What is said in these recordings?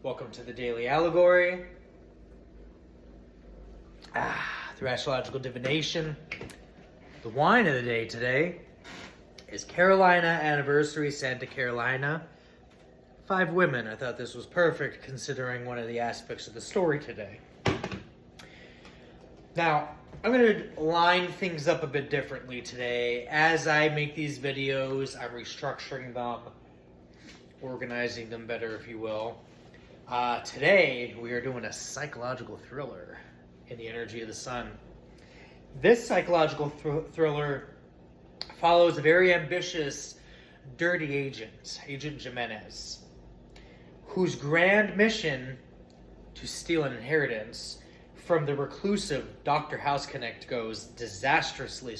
Welcome to the Daily Allegory. Through astrological divination. The wine of the day today is Carolina Anniversary Santa Carolina. 5 women. I thought this was perfect considering one of the aspects of the story today. Now, I'm going to line things up a bit differently today. As I make these videos, I'm restructuring them, organizing them better, if you will. Today, we are doing a psychological thriller in the energy of the sun. This psychological thriller follows a very ambitious, dirty agent, Agent Jimenez, whose grand mission to steal an inheritance from the reclusive Dr. Houseknecht goes disastrously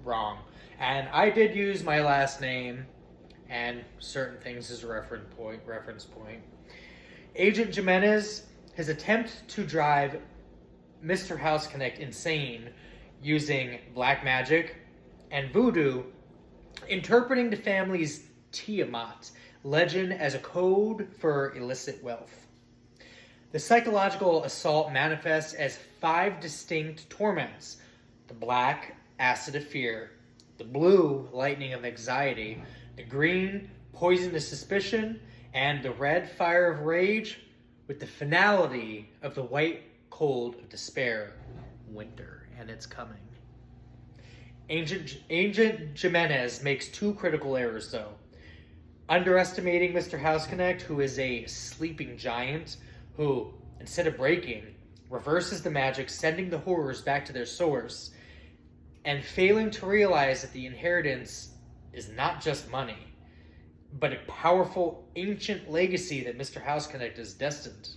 wrong. And I did use my last name and certain things as a reference point. Agent Jimenez, his attempt to drive Mr. Houseknecht insane using black magic and voodoo, interpreting the family's Tiamat legend as a code for illicit wealth. The psychological assault manifests as 5 distinct torments: the black, acid of fear; the blue, lightning of anxiety; the green, poison of suspicion; and the red, fire of rage, with the finality of the white, cold of despair, winter, and it's coming. Agent Jimenez makes 2 critical errors, though. Underestimating Mr. Houseknecht, who is a sleeping giant, who, instead of breaking, reverses the magic, sending the horrors back to their source, and failing to realize that the inheritance is not just money, but a powerful ancient legacy that Mr. Houseknecht is destined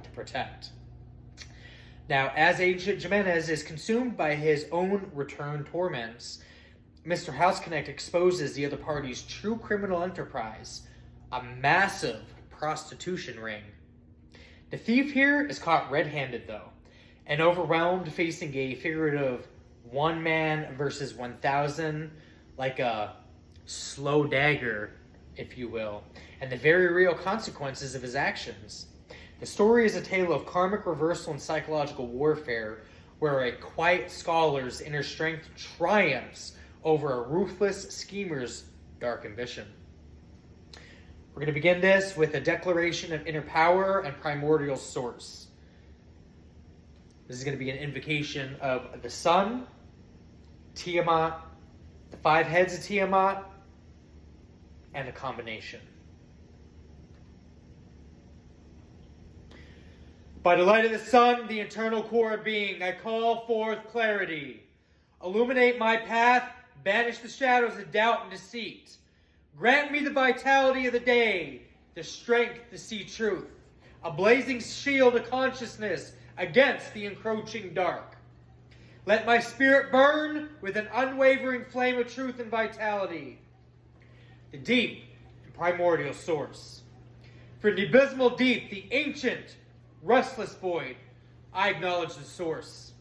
to protect. Now, as Agent Jimenez is consumed by his own return torments, Mr. Houseknecht exposes the other party's true criminal enterprise, a massive prostitution ring. The thief here is caught red-handed, though, and overwhelmed, facing a figurative 1 man versus 1,000, like a slow dagger, if you will, and the very real consequences of his actions. The story is a tale of karmic reversal and psychological warfare, where a quiet scholar's inner strength triumphs over a ruthless schemer's dark ambition. We're going to begin this with a declaration of inner power and primordial source. This is going to be an invocation of the sun, Tiamat, the 5 heads of Tiamat, and a combination. By the light of the sun, the eternal core of being, I call forth clarity. Illuminate my path, banish the shadows of doubt and deceit. Grant me the vitality of the day, the strength to see truth, a blazing shield of consciousness against the encroaching dark. Let my spirit burn with an unwavering flame of truth and vitality. The deep and primordial source. For the abysmal deep, the ancient, restless void, I acknowledge the source.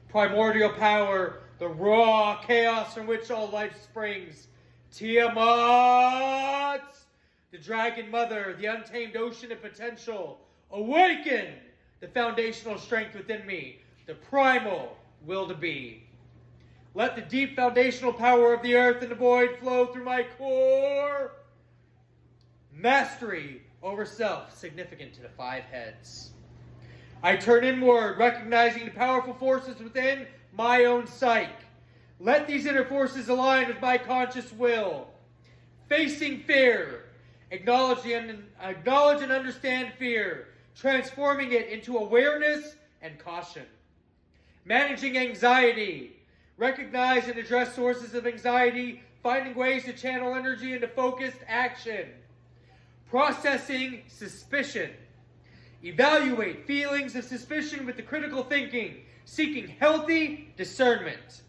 Primordial power, the raw chaos from which all life springs. Tiamat, the dragon mother, the untamed ocean of potential. Awaken the foundational strength within me, the primal will to be. Let the deep foundational power of the earth and the void flow through my core. Mastery over self, significant to the 5 heads. I turn inward, recognizing the powerful forces within my own psyche. Let these inner forces align with my conscious will. Facing fear, acknowledge and understand fear, transforming it into awareness and caution. Managing anxiety, recognize and address sources of anxiety, finding ways to channel energy into focused action. Processing suspicion. Evaluate feelings of suspicion with the critical thinking, seeking healthy discernment.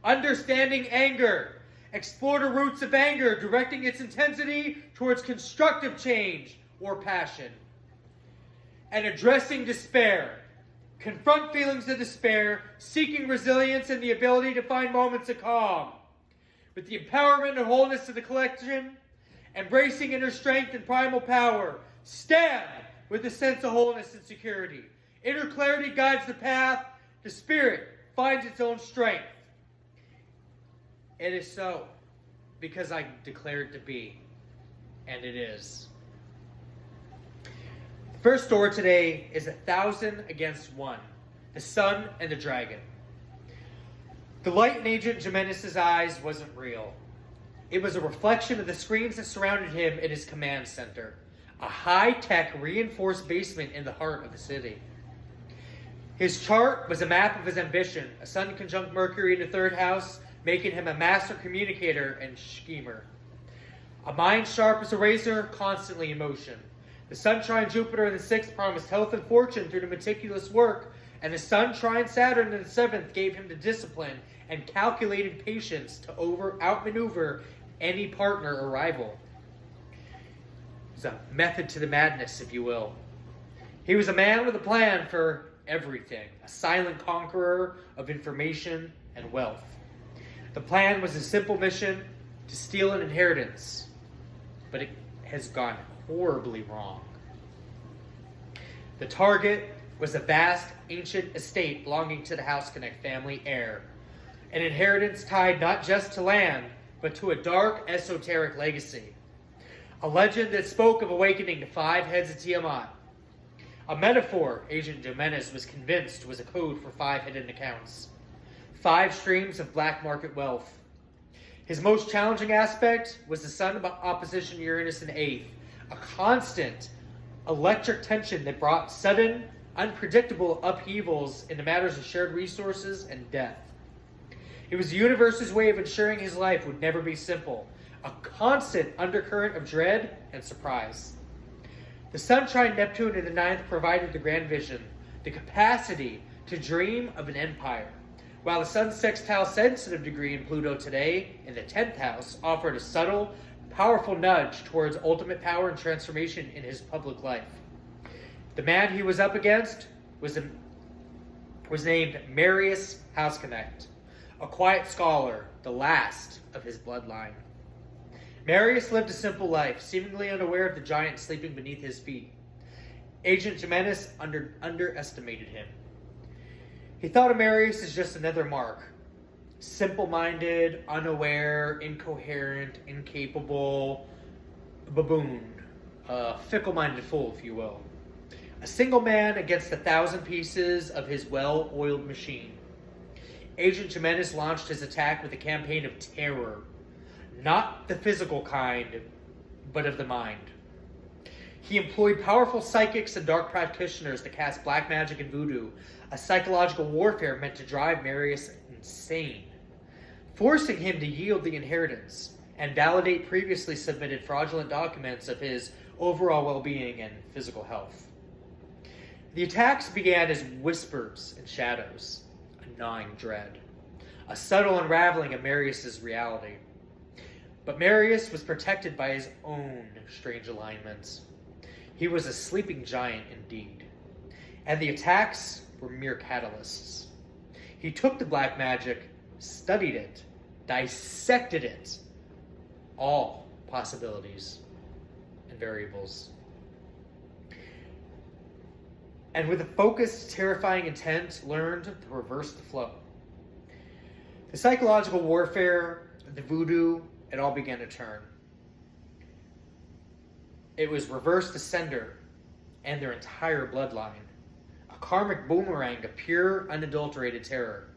Understanding anger. Explore the roots of anger, directing its intensity towards constructive change or passion. And addressing despair. Confront feelings of despair, seeking resilience and the ability to find moments of calm. With the empowerment and wholeness of the collection, embracing inner strength and primal power, Stand with a sense of wholeness and security. Inner clarity guides the path. The spirit finds its own strength. It is so, because I declare it to be, and it is. The first story today is 1,000 against 1, the sun and the dragon. The light in Agent Jimenez's eyes wasn't real. It was a reflection of the screens that surrounded him in his command center, a high-tech reinforced basement in the heart of the city. His chart was a map of his ambition, a sun conjunct Mercury in the third house, making him a master communicator and schemer. A mind sharp as a razor, constantly in motion. The sun trine Jupiter in the sixth promised health and fortune through the meticulous work, and the sun trine Saturn in the seventh gave him the discipline and calculated patience to outmaneuver any partner or rival. It was a method to the madness, if you will. He was a man with a plan for everything, a silent conqueror of information and wealth. The plan was a simple mission to steal an inheritance, but it has gone horribly wrong. The target was a vast, ancient estate belonging to the Houseknecht family heir, an inheritance tied not just to land, but to a dark, esoteric legacy. A legend that spoke of awakening the 5 heads of Tiamat. A metaphor Agent Jimenez was convinced was a code for 5 hidden accounts. 5 streams of black market wealth. His most challenging aspect was the sun opposition Uranus in 8th, a constant electric tension that brought sudden, unpredictable upheavals into matters of shared resources and death. It was the universe's way of ensuring his life would never be simple, a constant undercurrent of dread and surprise. The sun trine Neptune in the 9th provided the grand vision, the capacity to dream of an empire, while the sun sextile sensitive degree in Pluto today in the 10th house offered a subtle, powerful nudge towards ultimate power and transformation in his public life. The man he was up against was named Marius Houseknecht, a quiet scholar, the last of his bloodline. Marius lived a simple life, seemingly unaware of the giant sleeping beneath his feet. Agent Jimenez underestimated him. He thought of Marius as just another mark. Simple-minded, unaware, incoherent, incapable, baboon. A fickle-minded fool, if you will. A single man against 1,000 pieces of his well-oiled machine. Agent Jimenez launched his attack with a campaign of terror. Not the physical kind, but of the mind. He employed powerful psychics and dark practitioners to cast black magic and voodoo, a psychological warfare meant to drive Marius insane, forcing him to yield the inheritance and validate previously submitted fraudulent documents of his overall well-being and physical health. The attacks began as whispers and shadows, a gnawing dread, a subtle unraveling of Marius's reality. But Marius was protected by his own strange alignments. He was a sleeping giant indeed, and the attacks were mere catalysts. He took the black magic, studied it, dissected it, all possibilities and variables. And with a focused, terrifying intent, learned to reverse the flow. The psychological warfare, the voodoo, it all began to turn. It was reverse the sender and their entire bloodline. A karmic boomerang of pure, unadulterated terror.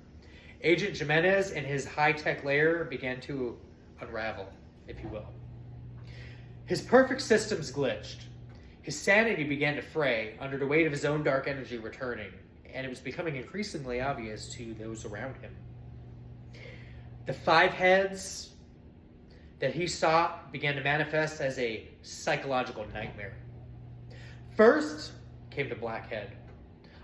Agent Jimenez and his high-tech lair began to unravel, if you will. His perfect systems glitched. His sanity began to fray under the weight of his own dark energy returning, and it was becoming increasingly obvious to those around him. The 5 heads that he sought began to manifest as a psychological nightmare. First came the Blackhead,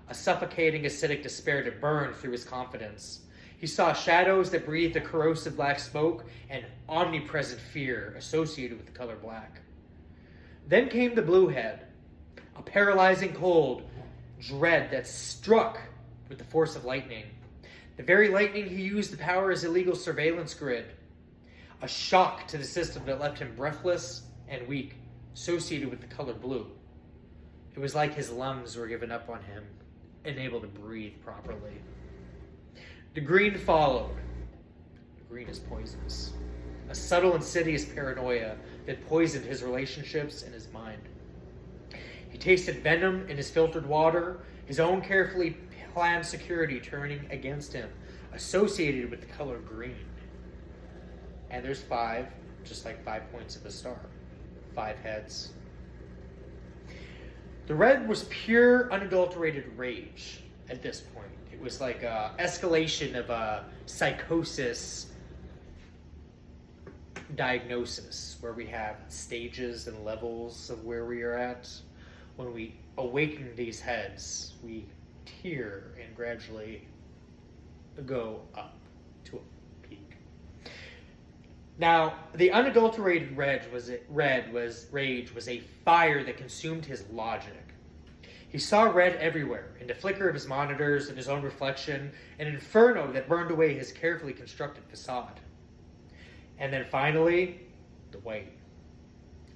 a suffocating acidic despair that burned through his confidence. He saw shadows that breathed a corrosive black smoke and omnipresent fear associated with the color black. Then came the Bluehead, a paralyzing cold dread that struck with the force of lightning. The very lightning he used to power his illegal surveillance grid. A shock to the system that left him breathless and weak, associated with the color blue. It was like his lungs were giving up on him, unable to breathe properly. The green followed. The green is poisonous. A subtle, insidious paranoia that poisoned his relationships and his mind. He tasted venom in his filtered water, his own carefully planned security turning against him, associated with the color green. And there's 5, just like 5 points of a star. 5 heads. The red was pure, unadulterated rage at this point. It was like an escalation of a psychosis diagnosis, where we have stages and levels of where we are at. When we awaken these heads, we tear and gradually go up to a peak. Now, the unadulterated rage was a fire that consumed his logic. He saw red everywhere, in the flicker of his monitors and his own reflection, an inferno that burned away his carefully constructed facade. And then finally, the white.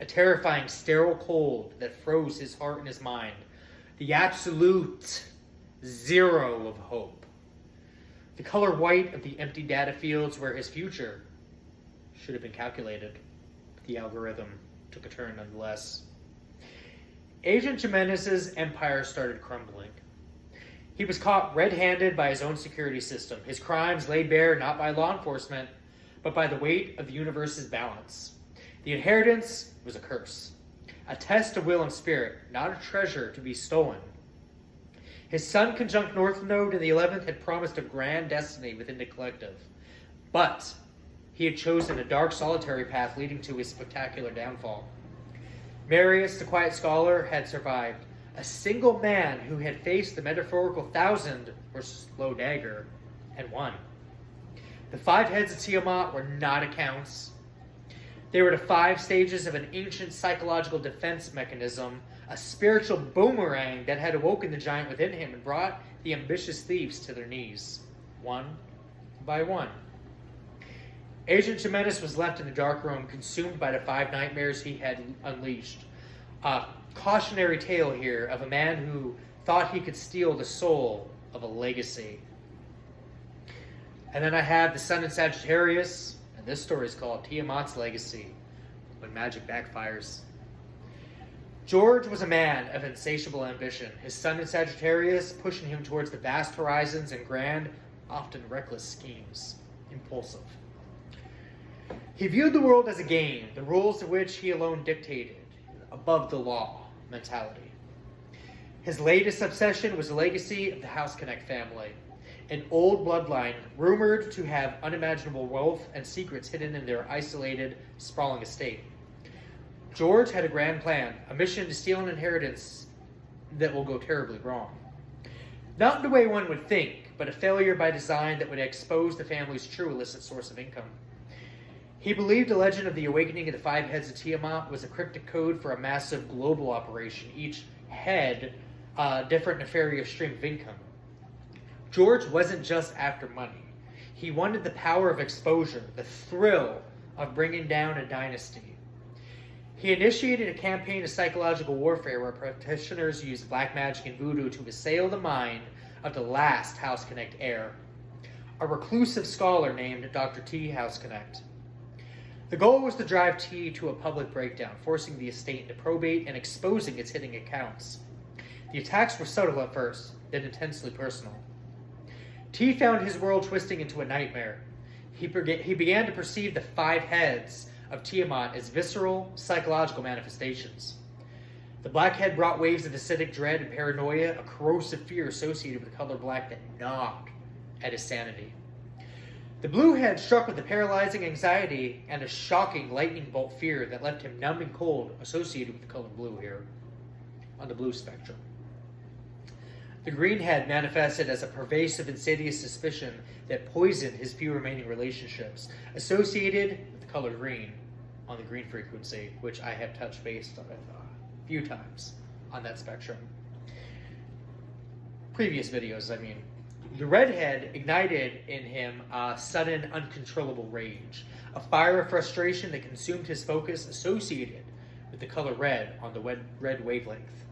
A terrifying, sterile cold that froze his heart and his mind. The absolute zero of hope. The color white of the empty data fields where his future should have been calculated. The algorithm took a turn nonetheless. Agent Jimenez's empire started crumbling. He was caught red-handed by his own security system. His crimes laid bare not by law enforcement, but by the weight of the universe's balance. The inheritance was a curse, a test of will and spirit, not a treasure to be stolen. His sun conjunct North Node in the 11th had promised a grand destiny within the collective, but he had chosen a dark, solitary path leading to his spectacular downfall. Marius, the quiet scholar, had survived. A single man who had faced the metaphorical 1,000 or slow dagger and won. The 5 heads of Tiamat were not accounts. They were the 5 stages of an ancient psychological defense mechanism, a spiritual boomerang that had awoken the giant within him and brought the ambitious thieves to their knees, one by one. Agent Jimenez was left in the dark room, consumed by the 5 nightmares he had unleashed. A cautionary tale here of a man who thought he could steal the soul of a legacy. And then I have the sun in Sagittarius, and this story is called Tiamat's Legacy, When Magic Backfires. George was a man of insatiable ambition, his sun in Sagittarius pushing him towards the vast horizons and grand, often reckless schemes. Impulsive. He viewed the world as a game, the rules of which he alone dictated, above the law mentality. His latest obsession was the legacy of the Houseknecht family, an old bloodline rumored to have unimaginable wealth and secrets hidden in their isolated, sprawling estate. George had a grand plan, a mission to steal an inheritance that will go terribly wrong. Not in the way one would think, but a failure by design that would expose the family's true illicit source of income. He believed the legend of the awakening of the 5 heads of Tiamat was a cryptic code for a massive global operation, each head a different nefarious stream of income. George wasn't just after money. He wanted the power of exposure, the thrill of bringing down a dynasty. He initiated a campaign of psychological warfare where practitioners used black magic and voodoo to assail the mind of the last Houseknecht heir, a reclusive scholar named Dr. T. Houseknecht. The goal was to drive T to a public breakdown, forcing the estate into probate and exposing its hidden accounts. The attacks were subtle at first, then intensely personal. T found his world twisting into a nightmare. He began to perceive the 5 heads of Tiamat as visceral, psychological manifestations. The black head brought waves of acidic dread and paranoia, a corrosive fear associated with the color black that gnawed at his sanity. The blue head struck with a paralyzing anxiety and a shocking lightning bolt fear that left him numb and cold, associated with the color blue here, on the blue spectrum. The green head manifested as a pervasive, insidious suspicion that poisoned his few remaining relationships, associated with the color green on the green frequency, which I have touched base on a few times on that spectrum. Previous videos, I mean. The redhead ignited in him a sudden, uncontrollable rage, a fire of frustration that consumed his focus associated with the color red on the red wavelength.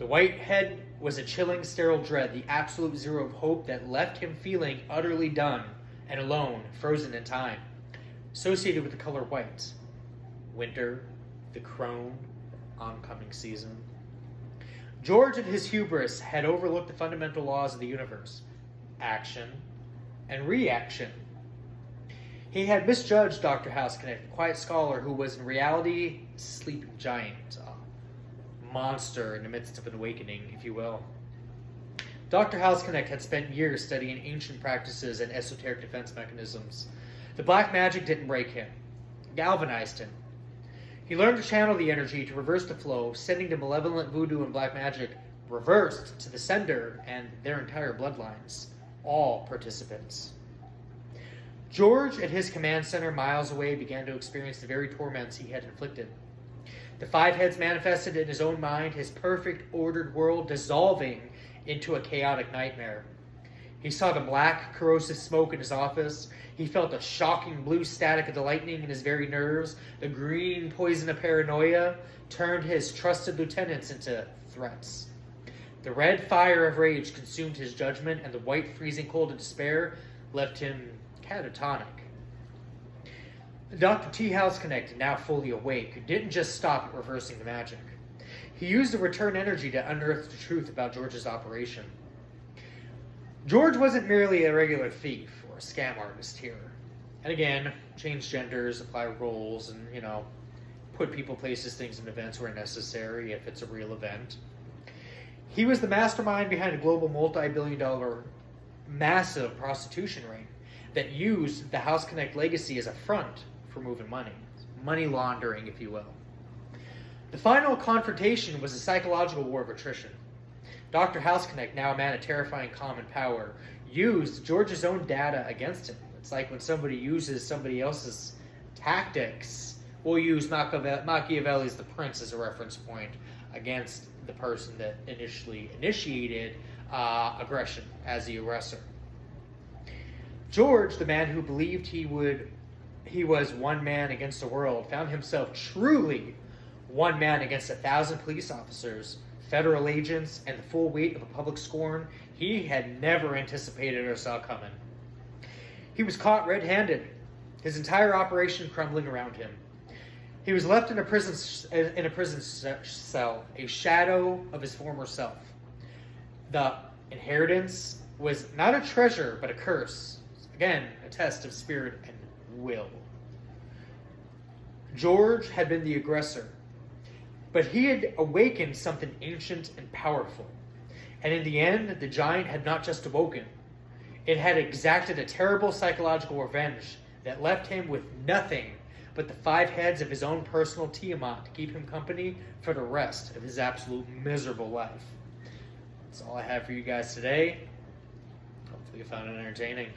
The white head was a chilling, sterile dread, the absolute zero of hope that left him feeling utterly done and alone, frozen in time. Associated with the color white. Winter, the crone, oncoming season. George in his hubris had overlooked the fundamental laws of the universe. Action and reaction. He had misjudged Dr. Houseknecht, a quiet scholar who was in reality a sleeping giant, a monster in the midst of an awakening, if you will. Dr. Houseknecht had spent years studying ancient practices and esoteric defense mechanisms. The black magic didn't break him, it galvanized him. He learned to channel the energy to reverse the flow, sending the malevolent voodoo and black magic reversed to the sender and their entire bloodlines, all participants. George, at his command center miles away, began to experience the very torments he had inflicted. The five heads manifested in his own mind, his perfect, ordered world dissolving into a chaotic nightmare. He saw the black, corrosive smoke in his office. He felt the shocking blue static of the lightning in his very nerves. The green poison of paranoia turned his trusted lieutenants into threats. The red fire of rage consumed his judgment, and the white freezing cold of despair left him catatonic. Dr. T. Houseknecht, now fully awake, didn't just stop at reversing the magic. He used the return energy to unearth the truth about George's operation. George wasn't merely a regular thief or a scam artist here. And again, change genders, apply roles, and, put people, places, things, and events where necessary if it's a real event. He was the mastermind behind a global multi-billion-dollar massive prostitution ring that used the Houseknecht legacy as a front for moving money. Money laundering, if you will. The final confrontation was a psychological war of attrition. Dr. Houseknecht, now a man of terrifying calm and power, used George's own data against him. It's like when somebody uses somebody else's tactics. We'll use Machiavelli's The Prince as a reference point against the person that initially initiated aggression as the aggressor. George, the man who believed he was one man against the world, found himself truly one man against 1,000 police officers, federal agents, and the full weight of a public scorn he had never anticipated or saw coming. He was caught red-handed, his entire operation crumbling around him. He was left in a prison cell, a shadow of his former self. The inheritance was not a treasure, but a curse. Again, a test of spirit and will. George had been the aggressor, but he had awakened something ancient and powerful. And in the end, the giant had not just awoken. It had exacted a terrible psychological revenge that left him with nothing but the five heads of his own personal Tiamat to keep him company for the rest of his absolute miserable life. That's all I have for you guys today. Hopefully you found it entertaining.